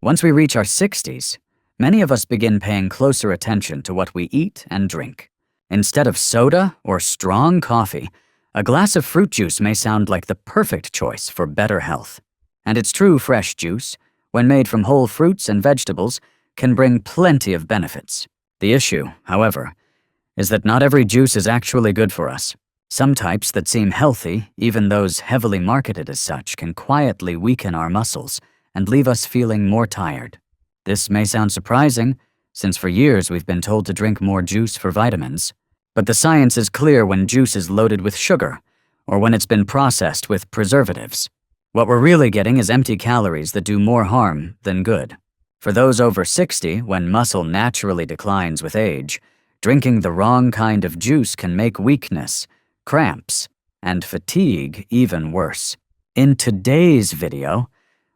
Once we reach our 60s, many of us begin paying closer attention to what we eat and drink. Instead of soda or strong coffee, a glass of fruit juice may sound like the perfect choice for better health. And it's true, fresh juice, when made from whole fruits and vegetables, can bring plenty of benefits. The issue, however, is that not every juice is actually good for us. Some types that seem healthy, even those heavily marketed as such, can quietly weaken our muscles and leave us feeling more tired. This may sound surprising, since for years we've been told to drink more juice for vitamins. But the science is clear when juice is loaded with sugar, or when it's been processed with preservatives. What we're really getting is empty calories that do more harm than good. For those over 60, when muscle naturally declines with age, drinking the wrong kind of juice can make weakness, cramps, and fatigue even worse. In today's video,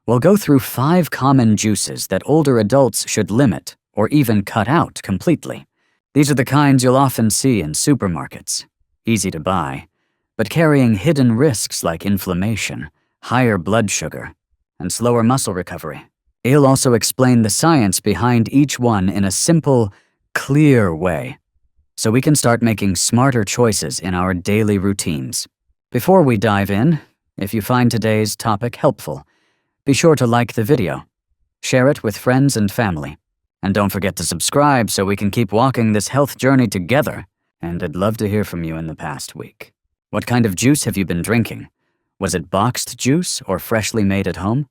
we'll go through 5 common juices that older adults should limit or even cut out completely. These are the kinds you'll often see in supermarkets, easy to buy, but carrying hidden risks like inflammation, higher blood sugar, and slower muscle recovery. He'll also explain the science behind each one in a simple, clear way, so we can start making smarter choices in our daily routines. Before we dive in, if you find today's topic helpful, be sure to like the video, share it with friends and family, and don't forget to subscribe so we can keep walking this health journey together. And I'd love to hear from you in the past week. What kind of juice have you been drinking? Was it boxed juice or freshly made at home?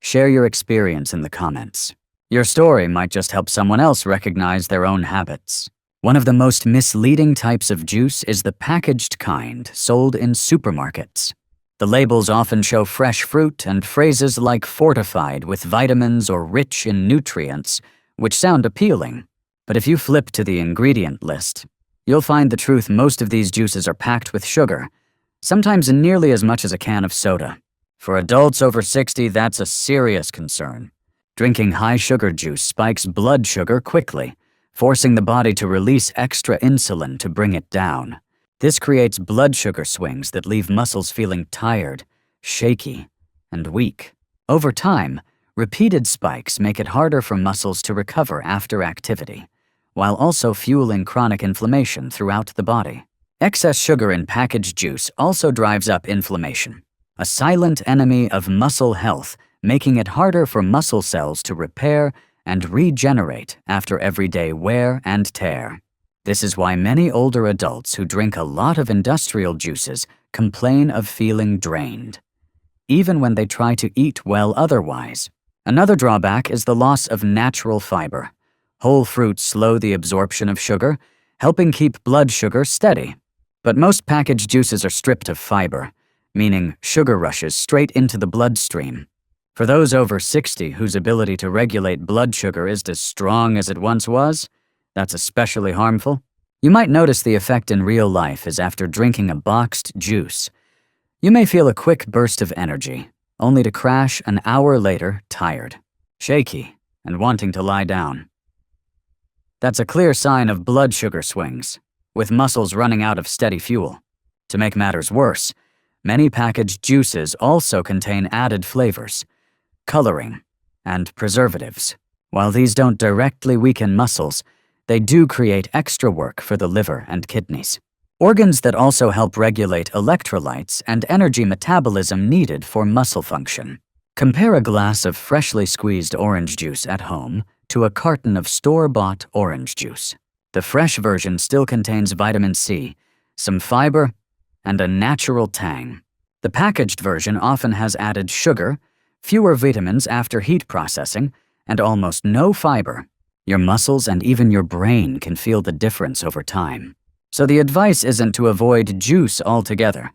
Share your experience in the comments. Your story might just help someone else recognize their own habits. One of the most misleading types of juice is the packaged kind sold in supermarkets. The labels often show fresh fruit and phrases like fortified with vitamins or rich in nutrients, which sound appealing. But if you flip to the ingredient list, you'll find the truth: most of these juices are packed with sugar, sometimes in nearly as much as a can of soda. For adults over 60, that's a serious concern. Drinking high sugar juice spikes blood sugar quickly, forcing the body to release extra insulin to bring it down. This creates blood sugar swings that leave muscles feeling tired, shaky, and weak. Over time, repeated spikes make it harder for muscles to recover after activity, while also fueling chronic inflammation throughout the body. Excess sugar in packaged juice also drives up inflammation, a silent enemy of muscle health, making it harder for muscle cells to repair and regenerate after everyday wear and tear. This is why many older adults who drink a lot of industrial juices complain of feeling drained, even when they try to eat well otherwise. Another drawback is the loss of natural fiber. Whole fruits slow the absorption of sugar, helping keep blood sugar steady. But most packaged juices are stripped of fiber, meaning sugar rushes straight into the bloodstream. For those over 60 whose ability to regulate blood sugar isn't as strong as it once was, that's especially harmful. You might notice the effect in real life is after drinking a boxed juice. You may feel a quick burst of energy, only to crash an hour later tired, shaky, and wanting to lie down. That's a clear sign of blood sugar swings, with muscles running out of steady fuel. To make matters worse, many packaged juices also contain added flavors, coloring, and preservatives. While these don't directly weaken muscles, they do create extra work for the liver and kidneys, organs that also help regulate electrolytes and energy metabolism needed for muscle function. Compare a glass of freshly squeezed orange juice at home to a carton of store-bought orange juice. The fresh version still contains vitamin C, some fiber, and a natural tang. The packaged version often has added sugar, fewer vitamins after heat processing, and almost no fiber. Your muscles and even your brain can feel the difference over time. So the advice isn't to avoid juice altogether,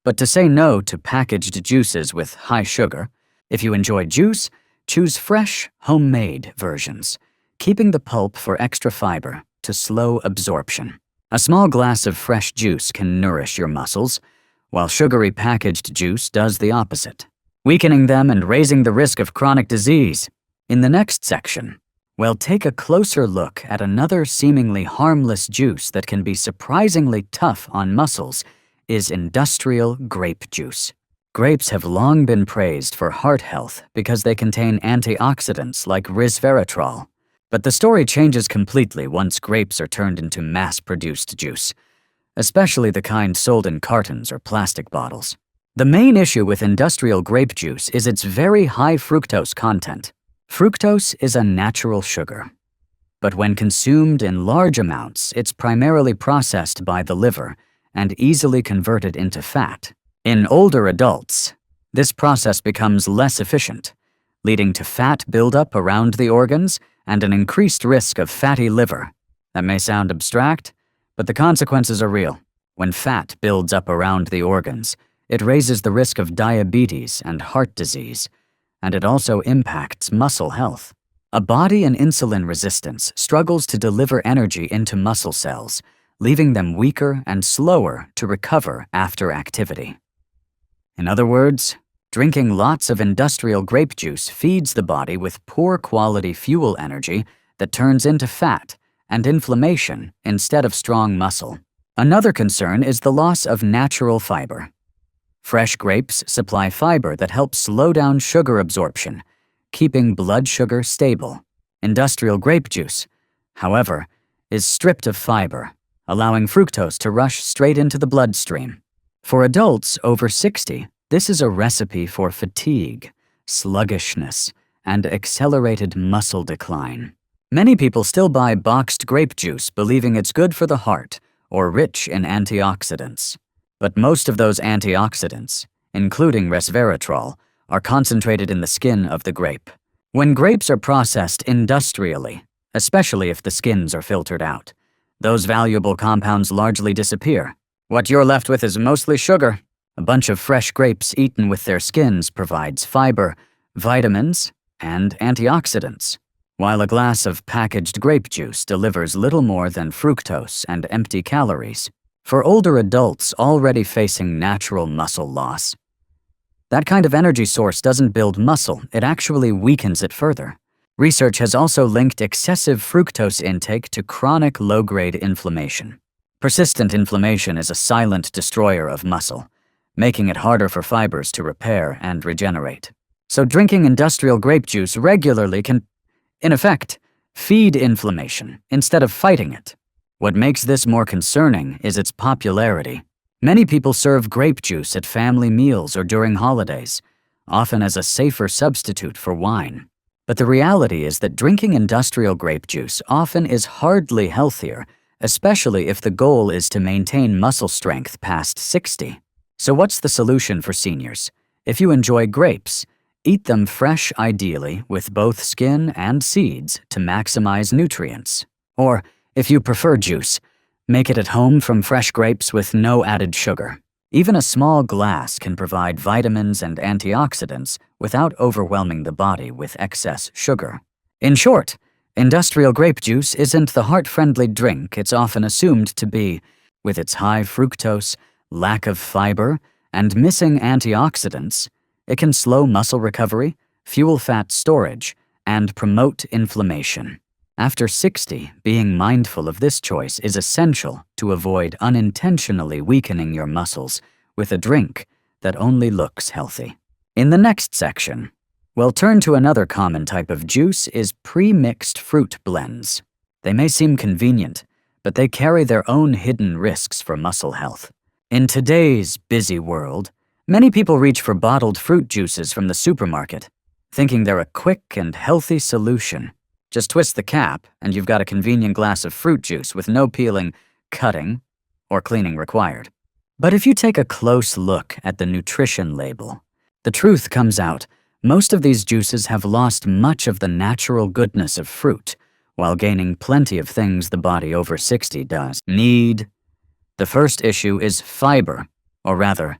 but to say no to packaged juices with high sugar. If you enjoy juice, choose fresh, homemade versions, keeping the pulp for extra fiber to slow absorption. A small glass of fresh juice can nourish your muscles, while sugary packaged juice does the opposite, weakening them and raising the risk of chronic disease. In the next section, we'll take a closer look at another seemingly harmless juice that can be surprisingly tough on muscles: is industrial grape juice. Grapes have long been praised for heart health because they contain antioxidants like resveratrol. But the story changes completely once grapes are turned into mass-produced juice, especially the kind sold in cartons or plastic bottles. The main issue with industrial grape juice is its very high fructose content. Fructose is a natural sugar, but when consumed in large amounts, it's primarily processed by the liver and easily converted into fat. In older adults, this process becomes less efficient, leading to fat buildup around the organs and an increased risk of fatty liver. That may sound abstract, but the consequences are real. When fat builds up around the organs, it raises the risk of diabetes and heart disease, and it also impacts muscle health. A body in insulin resistance struggles to deliver energy into muscle cells, leaving them weaker and slower to recover after activity. In other words, drinking lots of industrial grape juice feeds the body with poor quality fuel energy that turns into fat and inflammation instead of strong muscle. Another concern is the loss of natural fiber. Fresh grapes supply fiber that helps slow down sugar absorption, keeping blood sugar stable. Industrial grape juice, however, is stripped of fiber, allowing fructose to rush straight into the bloodstream. For adults over 60, this is a recipe for fatigue, sluggishness, and accelerated muscle decline. Many people still buy boxed grape juice believing it's good for the heart or rich in antioxidants. But most of those antioxidants, including resveratrol, are concentrated in the skin of the grape. When grapes are processed industrially, especially if the skins are filtered out, those valuable compounds largely disappear. What you're left with is mostly sugar. A bunch of fresh grapes eaten with their skins provides fiber, vitamins, and antioxidants, while a glass of packaged grape juice delivers little more than fructose and empty calories. For older adults already facing natural muscle loss, that kind of energy source doesn't build muscle, it actually weakens it further. Research has also linked excessive fructose intake to chronic low-grade inflammation. Persistent inflammation is a silent destroyer of muscle, making it harder for fibers to repair and regenerate. So drinking industrial grape juice regularly can, in effect, feed inflammation instead of fighting it. What makes this more concerning is its popularity. Many people serve grape juice at family meals or during holidays, often as a safer substitute for wine. But the reality is that drinking industrial grape juice often is hardly healthier, especially if the goal is to maintain muscle strength past 60. So what's the solution for seniors? If you enjoy grapes, eat them fresh ideally with both skin and seeds to maximize nutrients. Or, if you prefer juice, make it at home from fresh grapes with no added sugar. Even a small glass can provide vitamins and antioxidants without overwhelming the body with excess sugar. In short, industrial grape juice isn't the heart-friendly drink it's often assumed to be. With its high fructose, lack of fiber, and missing antioxidants, it can slow muscle recovery, fuel fat storage, and promote inflammation. After 60, being mindful of this choice is essential to avoid unintentionally weakening your muscles with a drink that only looks healthy. In the next section, we'll turn to another common type of juice is pre-mixed fruit blends. They may seem convenient, but they carry their own hidden risks for muscle health. In today's busy world, many people reach for bottled fruit juices from the supermarket, thinking they're a quick and healthy solution. Just twist the cap, and you've got a convenient glass of fruit juice with no peeling, cutting, or cleaning required. But if you take a close look at the nutrition label, the truth comes out. Most of these juices have lost much of the natural goodness of fruit, while gaining plenty of things the body over 60 does need. The first issue is fiber, or rather,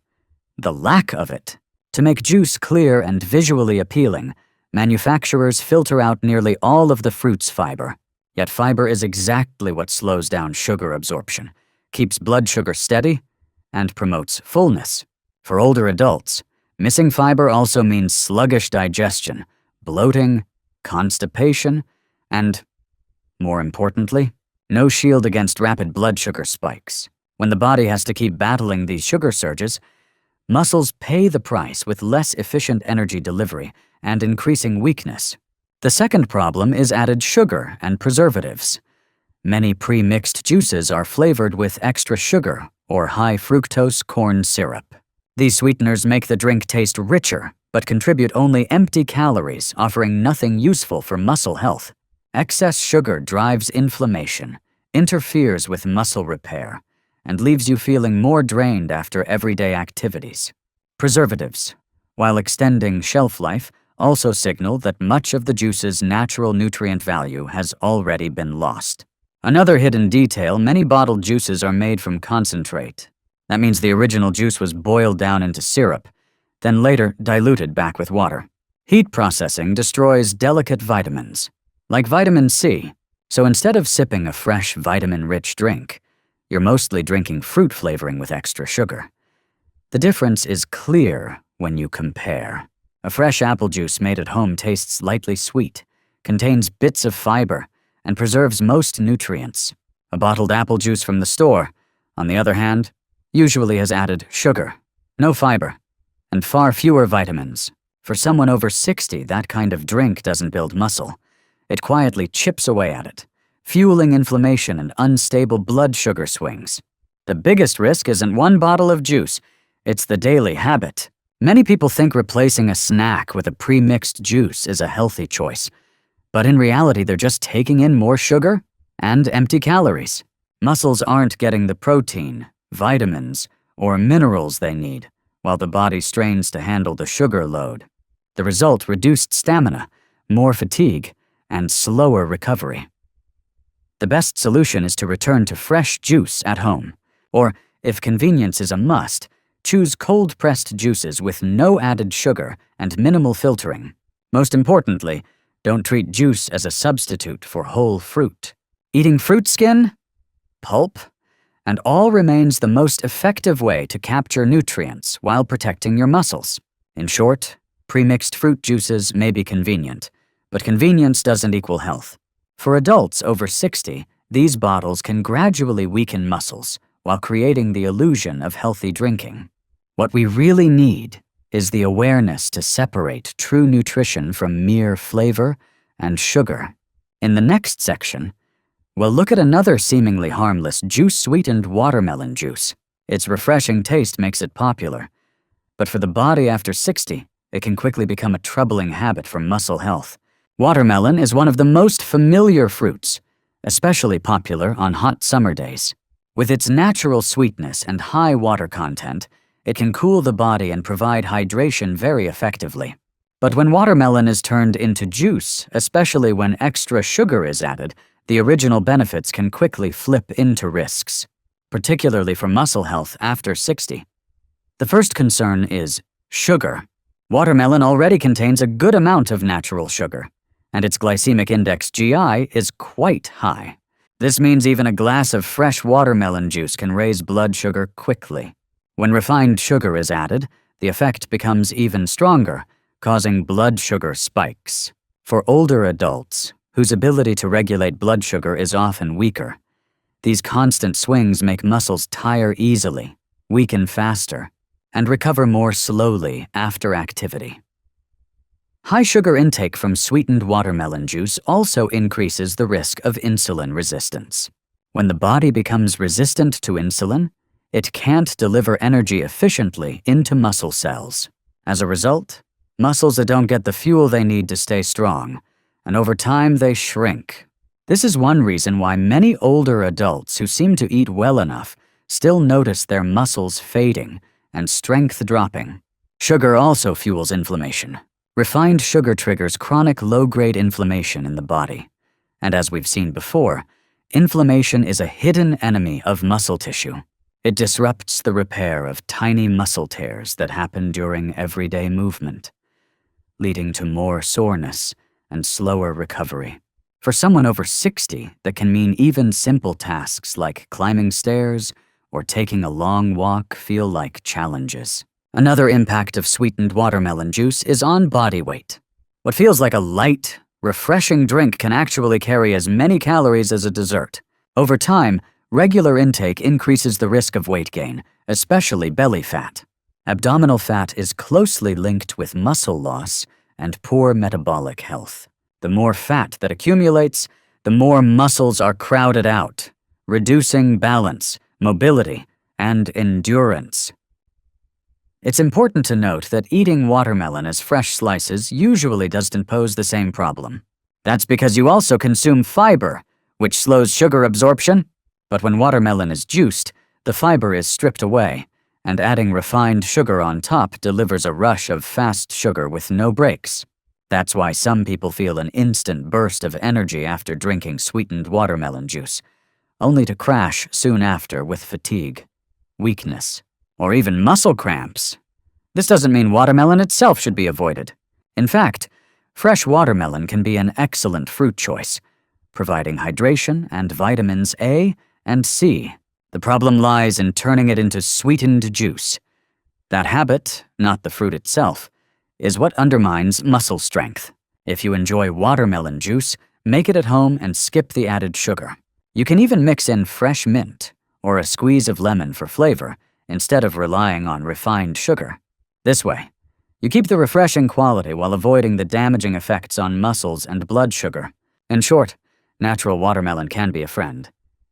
the lack of it. To make juice clear and visually appealing, manufacturers filter out nearly all of the fruit's fiber. Yet fiber is exactly what slows down sugar absorption, keeps blood sugar steady, and promotes fullness. For older adults, missing fiber also means sluggish digestion, bloating, constipation, and, more importantly, no shield against rapid blood sugar spikes. When the body has to keep battling these sugar surges, Muscles pay the price with less efficient energy delivery and increasing weakness. The second problem is added sugar and preservatives. Many pre-mixed juices are flavored with extra sugar or high fructose corn syrup. These sweeteners make the drink taste richer, but contribute only empty calories, offering nothing useful for muscle health. Excess sugar drives inflammation, interferes with muscle repair, and leaves you feeling more drained after everyday activities. Preservatives, while extending shelf life, also signal that much of the juice's natural nutrient value has already been lost. Another hidden detail, many bottled juices are made from concentrate. That means the original juice was boiled down into syrup, then later diluted back with water. Heat processing destroys delicate vitamins, like vitamin C, so instead of sipping a fresh vitamin-rich drink, you're mostly drinking fruit flavoring with extra sugar. The difference is clear when you compare. A fresh apple juice made at home tastes lightly sweet, contains bits of fiber, and preserves most nutrients. A bottled apple juice from the store, on the other hand, usually has added sugar, no fiber, and far fewer vitamins. For someone over 60, that kind of drink doesn't build muscle. It quietly chips away at it, fueling inflammation and unstable blood sugar swings. The biggest risk isn't one bottle of juice, it's the daily habit. Many people think replacing a snack with a pre-mixed juice is a healthy choice, but in reality they're just taking in more sugar and empty calories. Muscles aren't getting the protein, vitamins, or minerals they need, while the body strains to handle the sugar load. The result: reduced stamina, more fatigue, and slower recovery. The best solution is to return to fresh juice at home, or, if convenience is a must, choose cold-pressed juices with no added sugar and minimal filtering. Most importantly, don't treat juice as a substitute for whole fruit. Eating fruit skin, pulp, and all remains the most effective way to capture nutrients while protecting your muscles. In short, pre-mixed fruit juices may be convenient, but convenience doesn't equal health. For adults over 60, these bottles can gradually weaken muscles while creating the illusion of healthy drinking. What we really need is the awareness to separate true nutrition from mere flavor and sugar. In the next section, we'll look at another seemingly harmless juice-sweetened watermelon juice. Its refreshing taste makes it popular, but for the body after 60, it can quickly become a troubling habit for muscle health. Watermelon is one of the most familiar fruits, especially popular on hot summer days. With its natural sweetness and high water content, it can cool the body and provide hydration very effectively. But when watermelon is turned into juice, especially when extra sugar is added, the original benefits can quickly flip into risks, particularly for muscle health after 60. The first concern is sugar. Watermelon already contains a good amount of natural sugar, and its glycemic index (GI) is quite high. This means even a glass of fresh watermelon juice can raise blood sugar quickly. When refined sugar is added, the effect becomes even stronger, causing blood sugar spikes. For older adults, whose ability to regulate blood sugar is often weaker, these constant swings make muscles tire easily, weaken faster, and recover more slowly after activity. High sugar intake from sweetened watermelon juice also increases the risk of insulin resistance. When the body becomes resistant to insulin, it can't deliver energy efficiently into muscle cells. As a result, muscles that don't get the fuel they need to stay strong, and over time they shrink. This is one reason why many older adults who seem to eat well enough still notice their muscles fading and strength dropping. Sugar also fuels inflammation. Refined sugar triggers chronic low-grade inflammation in the body. And as we've seen before, inflammation is a hidden enemy of muscle tissue. It disrupts the repair of tiny muscle tears that happen during everyday movement, leading to more soreness and slower recovery. For someone over 60, that can mean even simple tasks like climbing stairs or taking a long walk feel like challenges. Another impact of sweetened watermelon juice is on body weight. What feels like a light, refreshing drink can actually carry as many calories as a dessert. Over time, regular intake increases the risk of weight gain, especially belly fat. Abdominal fat is closely linked with muscle loss and poor metabolic health. The more fat that accumulates, the more muscles are crowded out, reducing balance, mobility, and endurance. It's important to note that eating watermelon as fresh slices usually doesn't pose the same problem. That's because you also consume fiber, which slows sugar absorption. But when watermelon is juiced, the fiber is stripped away, and adding refined sugar on top delivers a rush of fast sugar with no breaks. That's why some people feel an instant burst of energy after drinking sweetened watermelon juice, only to crash soon after with fatigue, weakness, or even muscle cramps. This doesn't mean watermelon itself should be avoided. In fact, fresh watermelon can be an excellent fruit choice, providing hydration and vitamins A and C. The problem lies in turning it into sweetened juice. That habit, not the fruit itself, is what undermines muscle strength. If you enjoy watermelon juice, make it at home and skip the added sugar. You can even mix in fresh mint or a squeeze of lemon for flavor instead of relying on refined sugar. This way, you keep the refreshing quality while avoiding the damaging effects on muscles and blood sugar. In short, natural watermelon can be a friend,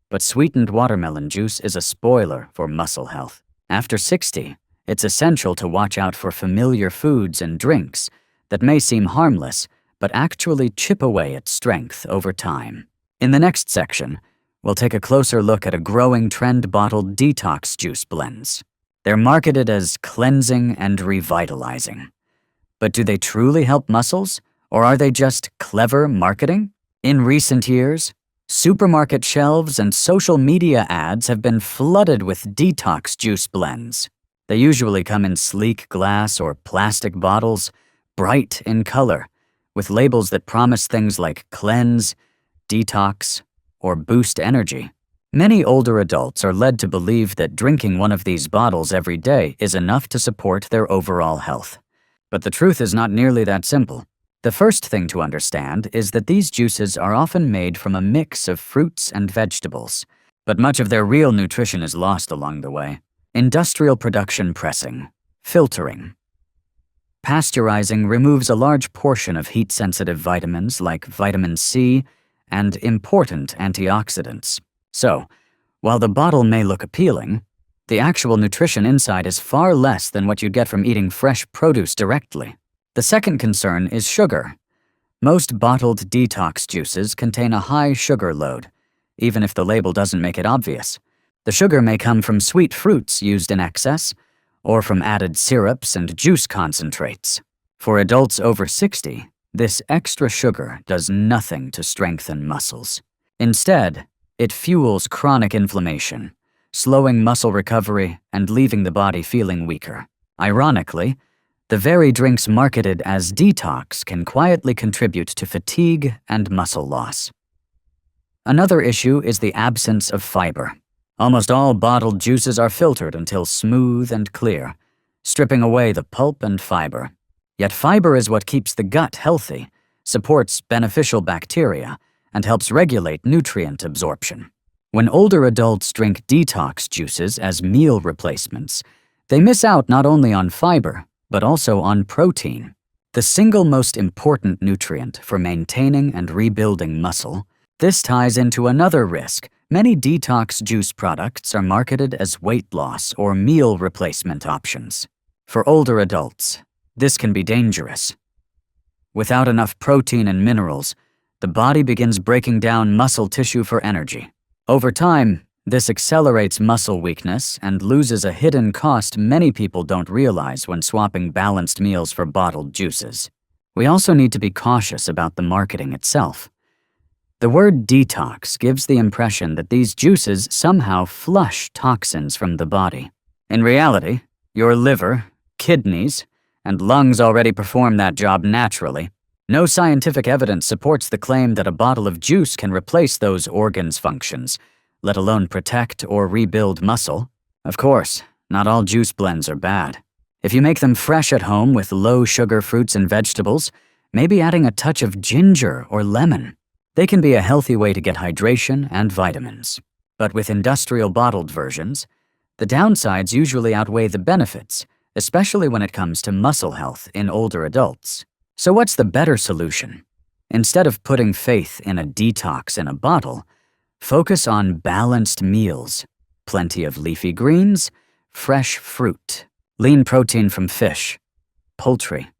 but sweetened watermelon juice is a spoiler for muscle health. After 60, it's essential to watch out for familiar foods and drinks that may seem harmless, but actually chip away at strength over time. In the next section, we'll take a closer look at a growing trend bottled detox juice blends. They're marketed as cleansing and revitalizing. But do they truly help muscles, or are they just clever marketing? In recent years, supermarket shelves and social media ads have been flooded with detox juice blends. They usually come in sleek glass or plastic bottles, bright in color, with labels that promise things like cleanse, detox, or boost energy. Many older adults are led to believe that drinking one of these bottles every day is enough to support their overall health. But the truth is not nearly that simple. The first thing to understand is that these juices are often made from a mix of fruits and vegetables, but much of their real nutrition is lost along the way. Industrial production pressing, filtering. Pasteurizing removes a large portion of heat-sensitive vitamins like vitamin C and important antioxidants. So, while the bottle may look appealing, the actual nutrition inside is far less than what you'd get from eating fresh produce directly. The second concern is sugar. Most bottled detox juices contain a high sugar load, even if the label doesn't make it obvious. The sugar may come from sweet fruits used in excess, or from added syrups and juice concentrates. For adults over 60, this extra sugar does nothing to strengthen muscles. Instead, it fuels chronic inflammation, slowing muscle recovery and leaving the body feeling weaker. Ironically, the very drinks marketed as detox can quietly contribute to fatigue and muscle loss. Another issue is the absence of fiber. Almost all bottled juices are filtered until smooth and clear, stripping away the pulp and fiber. Yet fiber is what keeps the gut healthy, supports beneficial bacteria, and helps regulate nutrient absorption. When older adults drink detox juices as meal replacements, they miss out not only on fiber, but also on protein, the single most important nutrient for maintaining and rebuilding muscle. This ties into another risk. Many detox juice products are marketed as weight loss or meal replacement options. For older adults, this can be dangerous. Without enough protein and minerals, the body begins breaking down muscle tissue for energy. Over time, this accelerates muscle weakness and loses a hidden cost many people don't realize when swapping balanced meals for bottled juices. We also need to be cautious about the marketing itself. The word detox gives the impression that these juices somehow flush toxins from the body. In reality, your liver, kidneys, and lungs already perform that job naturally. No scientific evidence supports the claim that a bottle of juice can replace those organs' functions, let alone protect or rebuild muscle. Of course, not all juice blends are bad. If you make them fresh at home with low-sugar fruits and vegetables, maybe adding a touch of ginger or lemon, they can be a healthy way to get hydration and vitamins. But with industrial bottled versions, the downsides usually outweigh the benefits, especially when it comes to muscle health in older adults. So what's the better solution? Instead of putting faith in a detox in a bottle, focus on balanced meals, plenty of leafy greens, fresh fruit, lean protein from fish, poultry,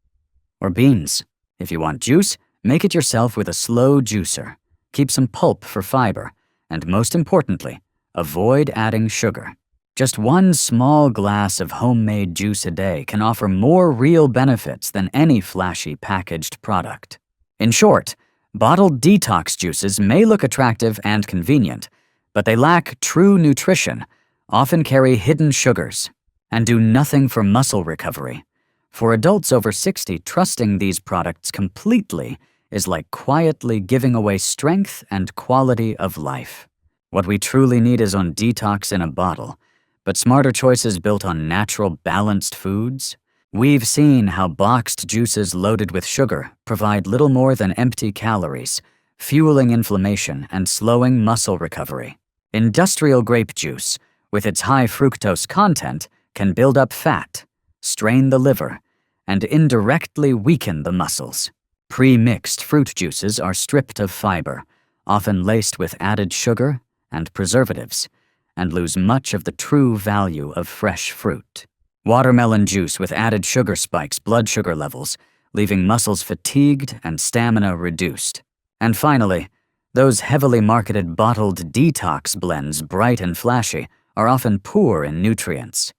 or beans. If you want juice, make it yourself with a slow juicer. Keep some pulp for fiber, and most importantly, avoid adding sugar. Just one small glass of homemade juice a day can offer more real benefits than any flashy packaged product. In short, bottled detox juices may look attractive and convenient, but they lack true nutrition, often carry hidden sugars, and do nothing for muscle recovery. For adults over 60, trusting these products completely is like quietly giving away strength and quality of life. What we truly need is on detox in a bottle, but smarter choices built on natural, balanced foods. We've seen how boxed juices loaded with sugar provide little more than empty calories, fueling inflammation and slowing muscle recovery. Industrial grape juice, with its high fructose content, can build up fat, strain the liver, and indirectly weaken the muscles. Pre-mixed fruit juices are stripped of fiber, often laced with added sugar and preservatives, and lose much of the true value of fresh fruit. Watermelon juice with added sugar spikes blood sugar levels, leaving muscles fatigued and stamina reduced. And finally, those heavily marketed bottled detox blends, bright and flashy, are often poor in nutrients,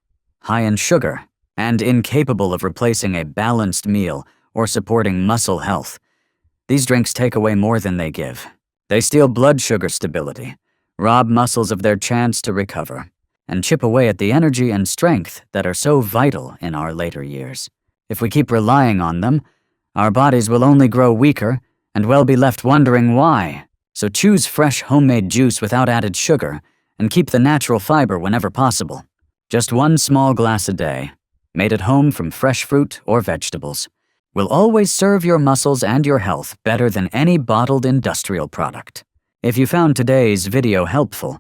high in sugar, and incapable of replacing a balanced meal or supporting muscle health. These drinks take away more than they give. They steal blood sugar stability, rob muscles of their chance to recover, and chip away at the energy and strength that are so vital in our later years. If we keep relying on them, our bodies will only grow weaker and we'll be left wondering why. So choose fresh homemade juice without added sugar and keep the natural fiber whenever possible. Just one small glass a day, made at home from fresh fruit or vegetables, will always serve your muscles and your health better than any bottled industrial product. If you found today's video helpful,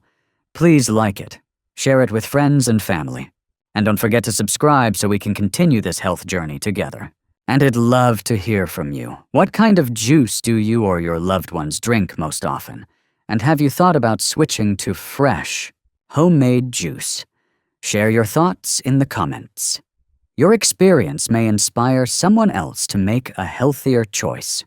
please like it, share it with friends and family, and don't forget to subscribe so we can continue this health journey together. And I'd love to hear from you. What kind of juice do you or your loved ones drink most often? And have you thought about switching to fresh, homemade juice? Share your thoughts in the comments. Your experience may inspire someone else to make a healthier choice.